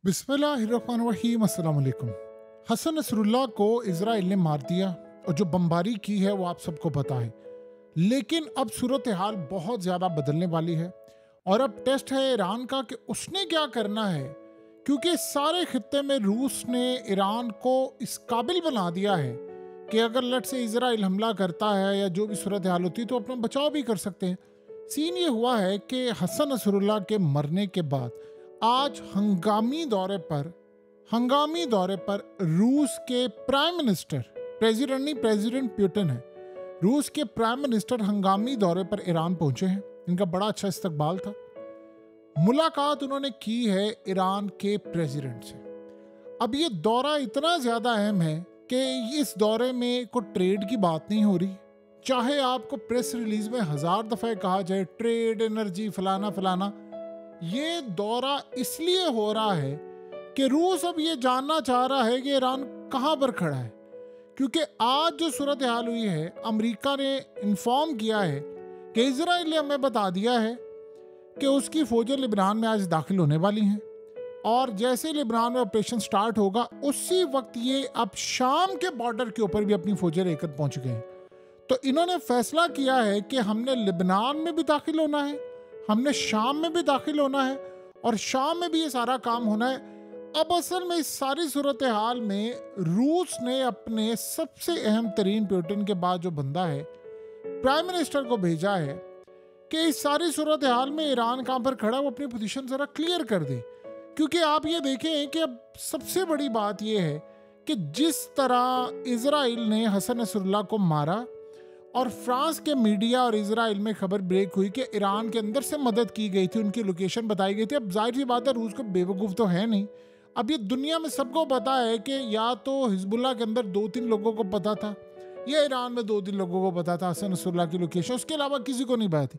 बिस्मिल्लाहिर्रहमानिर्रहीम अस्सलाम वालेकुम। हसन नसरुल्लाह को इजराइल ने मार दिया और जो बमबारी की है वो आप सबको पता है। लेकिन अब सूरत हाल बहुत ज़्यादा बदलने वाली है और अब टेस्ट है ईरान का कि उसने क्या करना है, क्योंकि सारे खित्ते में रूस ने ईरान को इस काबिल बना दिया है कि अगर लट से इजराइल हमला करता है या जो भी सूरत हाल होती है तो अपना बचाव भी कर सकते हैं। सीन ये हुआ है कि हसन नसरुल्लाह के मरने के बाद आज हंगामी दौरे पर रूस के प्राइम मिनिस्टर, प्रेसिडेंट नहीं, प्रेसिडेंट पुतिन है, रूस के प्राइम मिनिस्टर हंगामी दौरे पर ईरान पहुंचे हैं। इनका बड़ा अच्छा इस्तकबाल था। मुलाकात उन्होंने की है ईरान के प्रेसिडेंट से। अब ये दौरा इतना ज्यादा अहम है कि इस दौरे में कोई ट्रेड की बात नहीं हो रही। चाहे आपको प्रेस रिलीज में 1000 दफे कहा जाए ट्रेड, एनर्जी, फलाना फलाना, ये दौरा इसलिए हो रहा है कि रूस अब ये जानना चाह रहा है कि ईरान कहां पर खड़ा है। क्योंकि आज जो सूरत हाल हुई है, अमेरिका ने इन्फॉर्म किया है कि इजराइल ने हमें बता दिया है कि उसकी फौजें लिबनान में आज दाखिल होने वाली हैं और जैसे लिबनान में ऑपरेशन स्टार्ट होगा उसी वक्त ये अब शाम के बॉर्डर के ऊपर भी अपनी फौजें लेकर पहुंच गए हैं। तो इन्होंने फैसला किया है कि हमने लिबनान में भी दाखिल होना है, हमने शाम में भी दाखिल होना है और शाम में भी ये सारा काम होना है। अब असल में इस सारी सूरत हाल में रूस ने अपने सबसे अहम तरीन पुतिन के बाद जो बंदा है, प्राइम मिनिस्टर को भेजा है कि इस सारी सूरत हाल में ईरान कहां पर खड़ा, वो अपनी पोजीशन जरा क्लियर कर दे। क्योंकि आप ये देखें कि अब सबसे बड़ी बात यह है कि जिस तरह इजराइल ने हसन नसरुल्लाह को मारा और फ्रांस के मीडिया और इजराइल में खबर ब्रेक हुई कि ईरान के अंदर से मदद की गई थी, उनकी लोकेशन बताई गई थी। अब जाहिर सी बात है रूस को बेवकूफ़ तो है नहीं। अब ये दुनिया में सबको पता है कि या तो हिजबुल्लाह के अंदर 2-3 लोगों को पता था या ईरान में 2-3 लोगों को पता था हसन नसरुल्लाह की लोकेशन, उसके अलावा किसी को नहीं पता थी।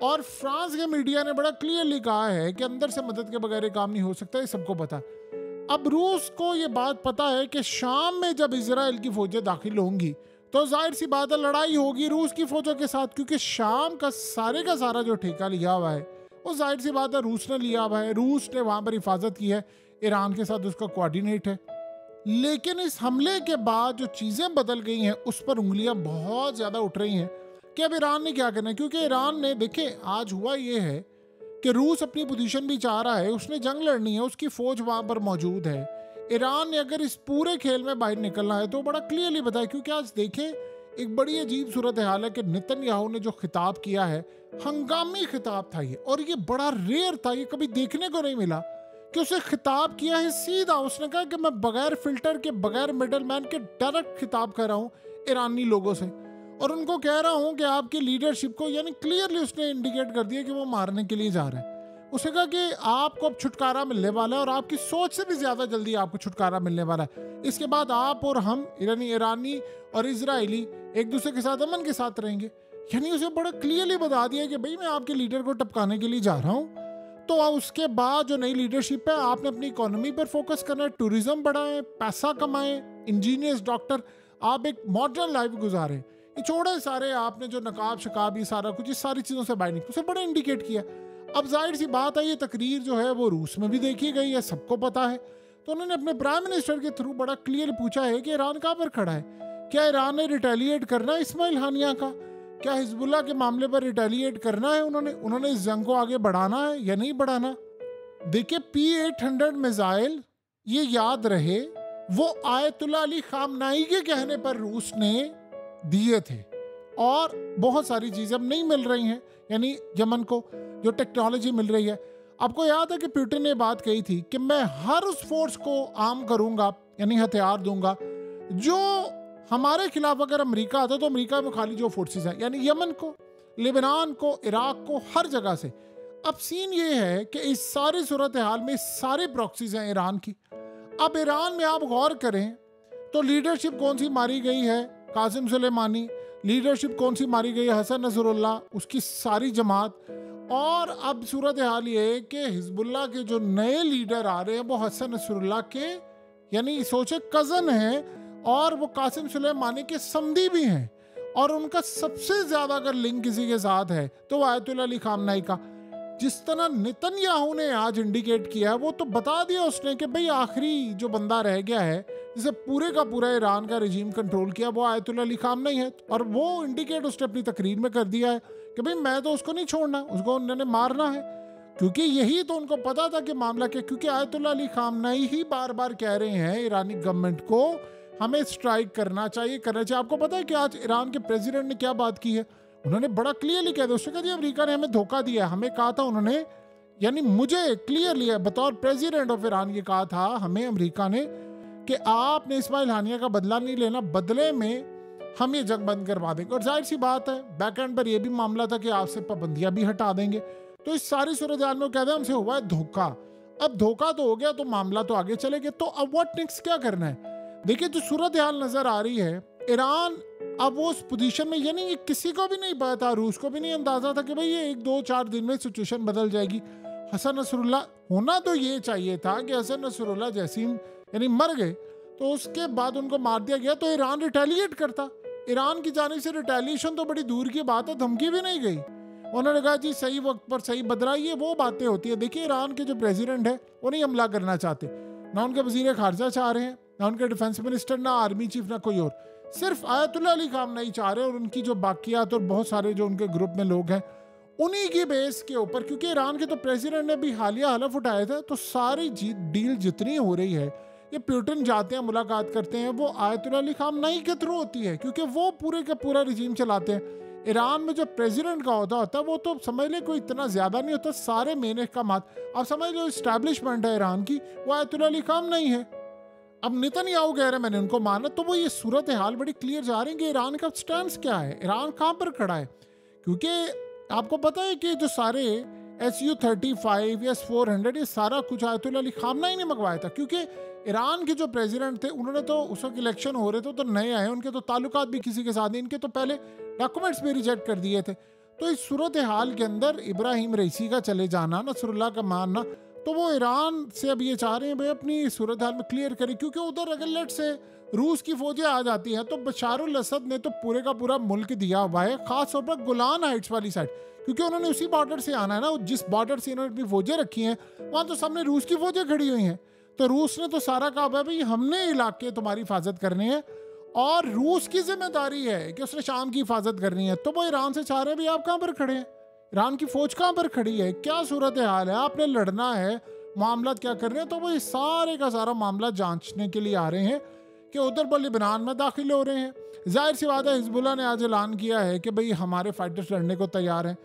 और फ्रांस के मीडिया ने बड़ा क्लियरली कहा है कि अंदर से मदद के बगैर काम नहीं हो सकता, ये सबको पता। अब रूस को ये बात पता है कि शाम में जब इजराइल की फौजें दाखिल होंगी तो जाहिर सी बात है लड़ाई होगी रूस की फौजों के साथ, क्योंकि शाम का सारा जो ठेका लिया हुआ है वो जाहिर सी बात है रूस ने लिया हुआ है। रूस ने वहां पर हिफाजत की है, ईरान के साथ उसका कोऑर्डिनेट है। लेकिन इस हमले के बाद जो चीजें बदल गई हैं उस पर उंगलियां बहुत ज्यादा उठ रही हैं कि अब ईरान ने क्या करना है। क्योंकि ईरान ने, देखे आज हुआ ये है कि रूस अपनी पोजीशन भी चाह रहा है, उसने जंग लड़नी है, उसकी फौज वहां पर मौजूद है। ईरान ने अगर इस पूरे खेल में बाहर निकलना है तो बड़ा क्लियरली बताया। क्योंकि आज देखें एक बड़ी अजीब सूरत हाल है कि नेतन्याहू ने जो खिताब किया है, हंगामी खिताब था ये, और ये बड़ा रेयर था, ये कभी देखने को नहीं मिला कि उसे खिताब किया है सीधा। उसने कहा कि मैं बगैर फिल्टर के, बगैर मिडल मैन के डायरेक्ट खिताब कर रहा हूँ ईरानी लोगों से और उनको कह रहा हूँ कि आपकी लीडरशिप को, यानी क्लियरली उसने इंडिकेट कर दिया कि वो मारने के लिए जा रहा है। उसने कहा कि आपको अब छुटकारा मिलने वाला है और आपकी सोच से भी ज्यादा जल्दी आपको छुटकारा मिलने वाला है। इसके बाद आप और हम ईरानी और इजरायली एक दूसरे के साथ अमन के साथ रहेंगे। यानी उसे बड़ा क्लियरली बता दिया कि भाई मैं आपके लीडर को टपकाने के लिए जा रहा हूँ। तो उसके बाद जो नई लीडरशिप है, आपने अपनी इकोनॉमी पर फोकस करना है, टूरिज्म बढ़ाएं, पैसा कमाएं, इंजीनियर्स, डॉक्टर, आप एक मॉडर्न लाइफ गुजारें। ये छोड़े सारे आपने जो नकाब शकाब, ये सारा कुछ, इस सारी चीज़ों से बाहर निकले, उसे बड़ा इंडिकेट किया। अब जाहिर सी बात है ये तकरीर जो है वो रूस में भी देखी गई है, सबको पता है। तो उन्होंने अपने प्राइम मिनिस्टर के थ्रू बड़ा क्लियर पूछा है कि ईरान कहाँ पर खड़ा है, क्या ईरान ने रिटेलिएट करना है इस्माइल हानिया का, क्या हिजबुल्लाह के मामले पर रिटेलिएट करना है, उन्होंने इस जंग को आगे बढ़ाना है या नहीं बढ़ाना। देखिए P-800 मिसाइल, ये याद रहे, वो आयतुल्लाह अली खामनाई के कहने पर रूस ने दिए थे और बहुत सारी चीजें अब नहीं मिल रही हैं। यानी यमन को जो टेक्नोलॉजी मिल रही है, आपको याद है कि पुतिन ने बात कही थी कि मैं हर उस फोर्स को आर्म करूंगा, यानी हथियार दूंगा जो हमारे खिलाफ अगर अमेरिका आता तो अमेरिका में खाली जो फोर्सेस हैं, यानी यमन को, लेबनान को, इराक को, हर जगह से। अब सीन ये है कि इस सारी सूरत हाल में सारे प्रॉक्सीज हैं ईरान की। अब ईरान में आप गौर करें तो लीडरशिप कौन सी मारी गई है, कासिम सुलेमानी। लीडरशिप कौन सी मारी गई है, हसन नसरुल्लाह, उसकी सारी जमात। और अब सूरत हाल ये है कि हिजबुल्लाह के जो नए लीडर आ रहे हैं वो हसन नसरुल्लाह के, यानी सोचे कजन हैं और वो कासिम सुलेमानी के समधी भी हैं। और उनका सबसे ज्यादा अगर लिंक किसी के साथ है तो वो आयतुल्लाह अली खामनाई का। जिस तरह नेतन्याहू ने आज इंडिकेट किया, वो तो बता दिया उसने कि भाई आखिरी जो बंदा रह गया है जिसे पूरे का पूरा ईरान का रजीम कंट्रोल किया, वो आयतुल्लाह अली खामनेई है। और वो इंडिकेट उसने अपनी तकरीर में कर दिया है कि भाई मैं तो उसको नहीं छोड़ना, उसको उन्होंने मारना है, क्योंकि यही तो उनको पता था कि मामला क्या। क्योंकि आयतुल्लाह अली खामनेई ही बार बार कह रहे हैं ईरानी गवर्नमेंट को हमें स्ट्राइक करना चाहिए, करना चाहिए। आपको पता है कि आज ईरान के प्रेसिडेंट ने क्या बात की है? उन्होंने बड़ा क्लियरली कह दिया, उसने कहा जी अमेरिका ने हमें धोखा दिया, हमें कहा था उन्होंने, यानी मुझे क्लियरली बतौर प्रेसिडेंट ऑफ ईरान ये कहा था हमें अमेरिका ने कि आपने इस्माइल हानिया का बदला नहीं लेना, बदले में हम ये जंग बंद करवा देंगे। और जाहिर सी बात है बैक एंड पर यह भी मामला था कि आपसे पाबंदियां भी हटा देंगे। तो इस सारी सूरत हाल में वो कहते हैं हमसे हुआ है धोखा। अब धोखा तो हो गया तो मामला तो आगे चले गए, तो अब व्हाट नेक्स्ट, क्या करना है? देखिए जो सूरत हाल नजर आ रही है, ईरान अब वो उस पोजीशन में, यानी ये किसी को भी नहीं पता था, रूस को भी नहीं अंदाजा था कि भाई ये 1-2-4 दिन में सिचुएशन बदल जाएगी। हसन नसरुल्लाह, होना तो ये चाहिए था कि हसन नसरुल्लाह जैसे यानी मर गए तो उसके बाद उनको मार दिया गया तो ईरान रिटेलिएट करता। ईरान की जाने से रिटेलिएशन तो बड़ी दूर की बात है, धमकी भी नहीं गई। उन्होंने कहा जी सही वक्त पर सही बदला, ये वो बातें होती है। देखिए ईरान के जो प्रेसिडेंट है वो नहीं हमला करना चाहते, ना उनके वजीर खारजा चाह रहे हैं, ना उनके डिफेंस मिनिस्टर, ना आर्मी चीफ, ना कोई और। सिर्फ आयतुल्लाह अली खामनेई चाह रहे हैं, और उनकी जो बाकियात और बहुत सारे जो उनके ग्रुप में लोग हैं उन्हीं की बेस के ऊपर। क्योंकि ईरान के तो प्रेसिडेंट ने भी हालिया हलफ उठाया था, तो सारी डील जितनी हो रही है, ये प्यूटन जाते हैं मुलाकात करते हैं, वो आयतुल्लाह अली खामनेई के थ्रू होती है, क्योंकि वो पूरे का पूरा रिजीम चलाते हैं। ईरान में जो प्रेसिडेंट का होता है वो तो समझ ले कोई इतना ज्यादा नहीं होता, सारे मेन अहकामात आप समझ लो इस्टेब्लिशमेंट है ईरान की, वो आयतुल्लाह अली खामनेई है। अब नेतन्याहू कह रहे हैं मैंने उनको माना, तो वो ये सूरत हाल बड़ी क्लियर जा रही है कि ईरान का स्टैंड क्या है, ईरान कहाँ पर खड़ा है। क्योंकि आपको पता है कि जो सारे Su-35 या S-400 ये सारा कुछ आयतुल्लाह अली खामनेई ने मंगवाया था। क्योंकि ईरान के जो प्रेसिडेंट थे उन्होंने तो उस वक्त इलेक्शन हो रहे थे तो नए आए, उनके तो ताल्लुकात भी किसी के साथ नहीं, इनके तो पहले डॉक्यूमेंट्स भी रिजेक्ट कर दिए थे। तो इस सूरत हाल के अंदर इब्राहिम रईसी का चले जाना, नसरुल्लाह का मानना, तो वो ईरान से अब ये चाह रहे हैं भाई अपनी सूरत हाल में क्लियर करें। क्योंकि उधर अगर लेट से रूस की फौजें आ जाती हैं तो बशारुल असद ने तो पूरे का पूरा मुल्क दिया हुआ है, खास तौर पर गोलान हाइट्स वाली साइड, क्योंकि उन्होंने उसी बॉर्डर से आना है ना। जिस बॉर्डर से इन्होंने अपनी फौजें रखी हैं वहां तो सामने रूस की फौजें खड़ी हुई हैं। तो रूस ने तो सारा कहा भाई हमने इलाके तुम्हारी हिफाजत करनी है, और रूस की जिम्मेदारी है कि उसने शाम की हिफाजत करनी है। तो वो ईरान से चाह रहे हैं भाई आप कहाँ पर खड़े हैं, ईरान की फौज कहाँ पर खड़ी है, क्या सूरत हाल है, आपने लड़ना है, मामला क्या कर रहे हैं। तो वो इस सारे का सारा मामला जांचने के लिए आ रहे हैं कि उधर वो लिबनान में दाखिल हो रहे हैं। जाहिर सी बात है हिजबुल्लाह ने आज ऐलान किया है कि भाई हमारे फाइटर्स लड़ने को तैयार हैं,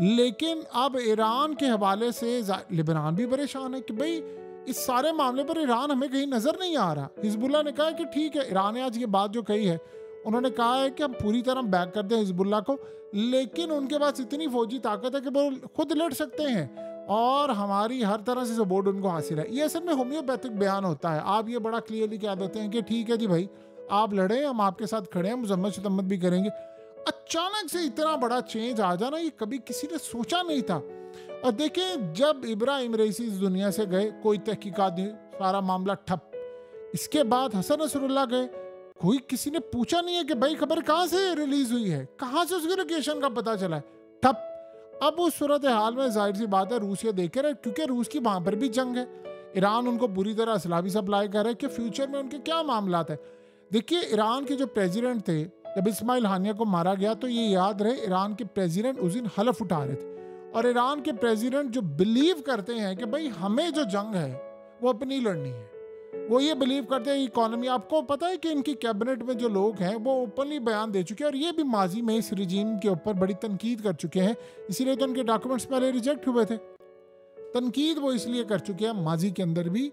लेकिन अब ईरान के हवाले से लिबनान भी परेशान है कि भाई इस सारे मामले पर ईरान हमें कहीं नजर नहीं आ रहा। हिजबुल्लाह ने कहा कि ठीक है, ईरान ने आज ये बात जो कही है, उन्होंने कहा है कि हम पूरी तरह बैक कर दें हिजबुल्लाह को, लेकिन उनके पास इतनी फौजी ताकत है कि वो खुद लड़ सकते हैं और हमारी हर तरह से सपोर्ट उनको हासिल है। ये असल में होम्योपैथिक बयान होता है। आप ये बड़ा क्लियरली कह देते हैं कि ठीक है जी भाई आप लड़े, हम आपके साथ खड़े हैं, मजम्मत शतम्मत भी करेंगे। अचानक से इतना बड़ा चेंज आ जाना ये कभी किसी ने सोचा नहीं था। और देखें जब इब्राहिम रईसी इस दुनिया से गए कोई तहकीकात नहीं, सारा मामला ठप। इसके बाद हसन नसरुल्लाह गए, कोई किसी ने पूछा नहीं है कि भाई खबर कहाँ से रिलीज हुई है, कहाँ से उसकी लोकेशन का पता चला है, ठप। अब उस सूरत हाल में जाहिर सी बात है रूस ये देख रहे, क्योंकि रूस की वहां पर भी जंग है, ईरान उनको बुरी तरह असला भी सप्लाई कर रहा है कि फ्यूचर में उनके क्या मामला है। देखिए ईरान के जो प्रेसिडेंट थे, जब इस्माइल हानिया को मारा गया तो ये याद रहे ईरान के प्रेसिडेंट उस दिन हलफ उठा रहे थे, और ईरान के प्रेसिडेंट जो बिलीव करते हैं कि भाई हमें जो जंग है वो अपनी लड़नी है, वो ये बिलीव करते हैं इकोनॉमी। आपको पता है कि इनकी कैबिनेट में जो लोग हैं वो ओपनली बयान दे चुके हैं, और ये भी माजी में इस रिजीम के ऊपर बड़ी तनकीद कर चुके हैं, इसीलिए तो उनके डॉक्यूमेंट्स पहले रिजेक्ट हुए थे। तनकीद वो इसलिए कर चुके हैं माजी के अंदर भी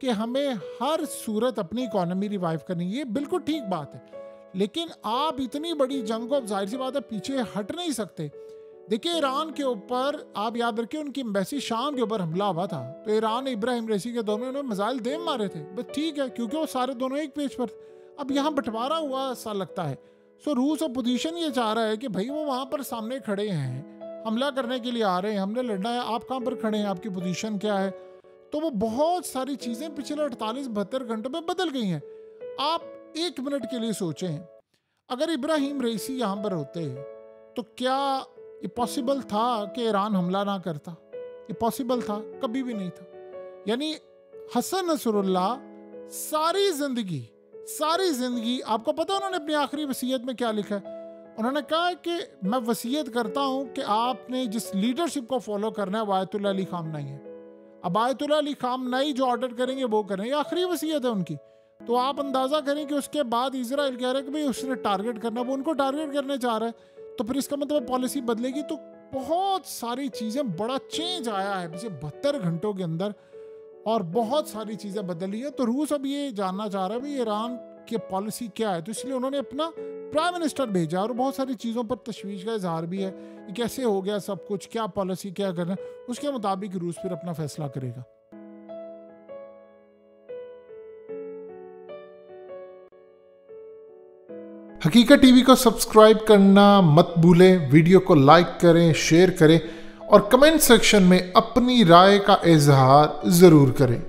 कि हमें हर सूरत अपनी इकोनॉमी रिवाइव करनी, ये बिल्कुल ठीक बात है। लेकिन आप इतनी बड़ी जंग को जाहिर सी बात है पीछे हट नहीं सकते। देखिए ईरान के ऊपर आप याद रखिए उनकी एम्बेसी शाम के ऊपर हमला हुआ था, तो ईरान इब्राहिम रईसी के दोनों ने मिसाइल दे मारे थे, बस ठीक है, क्योंकि वो सारे दोनों एक पेज पर। अब यहाँ बंटवारा हुआ सा लगता है। सो रूस अपोजिशन ये चाह रहा है कि भाई वो वहाँ पर सामने खड़े हैं, हमला करने के लिए आ रहे हैं, हमने लड़ना है, आप कहाँ पर खड़े हैं, आपकी पोजीशन क्या है। तो वो बहुत सारी चीज़ें पिछले 48-72 घंटों में बदल गई हैं। आप एक मिनट के लिए सोचें, अगर इब्राहिम रईसी यहाँ पर होते तो क्या ये पॉसिबल था कि ईरान हमला ना करता? ये पॉसिबल था? कभी भी नहीं था। यानी हसन नसरुल्लाह सारी जिंदगी आपको पता है उन्होंने अपनी आखिरी वसीयत में क्या लिखा है? उन्होंने कहा है कि मैं वसीयत करता हूं कि आपने जिस लीडरशिप को फॉलो करना है वो आयतुल्लाह अली खामनेई है। अब आयतुल्लाह अली खामनेई जो ऑर्डर करेंगे वो करें, ये आखिरी वसीयत है उनकी। तो आप अंदाजा करें कि उसके बाद इजराइल कह रहा है कि भाई उसने टारगेट करना, वो उनको टारगेट करने जा रहा है, तो फिर इसका मतलब पॉलिसी बदलेगी। तो बहुत सारी चीजें, बड़ा चेंज आया है पिछले 72 घंटों के अंदर और बहुत सारी चीजें बदली है। तो रूस अब ये जानना चाह रहा है भाई ईरान की पॉलिसी क्या है, तो इसलिए उन्होंने अपना प्राइम मिनिस्टर भेजा और बहुत सारी चीज़ों पर तशवीश का इजहार भी है कि कैसे हो गया सब कुछ, क्या पॉलिसी क्या करना, उसके मुताबिक रूस फिर अपना फैसला करेगा। हकीकत टीवी को सब्सक्राइब करना मत भूलें, वीडियो को लाइक करें, शेयर करें और कमेंट सेक्शन में अपनी राय का इजहार ज़रूर करें।